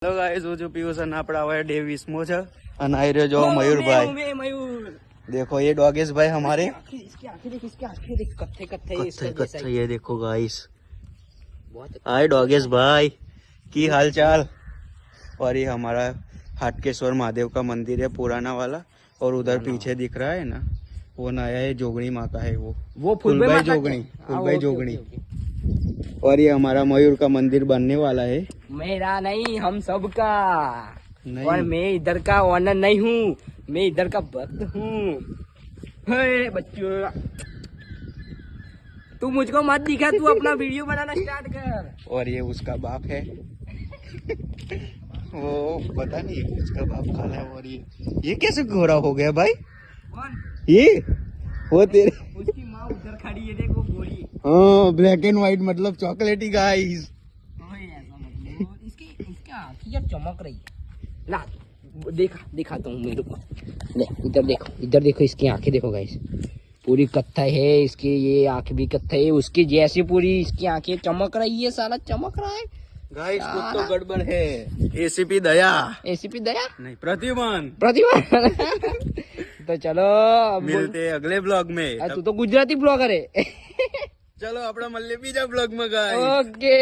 Hello guys, હું છું પિયુષ અને આપણે આવે डे 20 છે અને આ રહ્યો જો मयूर भाई। देखो ये डॉगेश भाई हमारे कत्थे ये देखो गाइस, हाय डॉगेश भाई की हाल चाल। और ये हमारा हाटकेश्वर महादेव का मंदिर है पुराना वाला, और उधर पीछे दिख रहा है ना वो नया है, जोगणी माँ का है वो फुलबाई जोगणी। और ये हमारा मयूर का मंदिर बनने वाला है। मेरा नहीं, हम सबका। और मैं इधर का ओनर नहीं हूँ, मैं इधर का भक्त हूँ। बच्चों तू मुझको मत दिखा, तू अपना वीडियो बनाना स्टार्ट कर। और ये उसका बाप है वो पता नहीं उसका बाप काला है। और ये कैसे गोरा हो गया भाई? कौन? ये वो तेरे उसकी माँ उधर खड़ी है, देख वो गोरी। हाँ, ब्लैक एंड व्हाइट मतलब चॉकलेटी गाइस। इसकी आँखें यार चमक रही है ना। दिखाता हूँ मेरे को। इधर देखो इसकी आंखें देखो गाइस, पूरी कत्थई है इसकी, ये आंखें भी कत्थई है उसकी जैसी, पूरी इसकी आंखें चमक रही है, साला चमक रहा है गाइस। कुछ तो गड़बड़ है। एसीपी दया नहीं, प्रतिमान। तो चलो मिलते अगले ब्लॉग में। तू तो गुजराती ब्लॉगर है। चलो अपना मल्ले बीजा ब्लॉग में गाइस। ओके।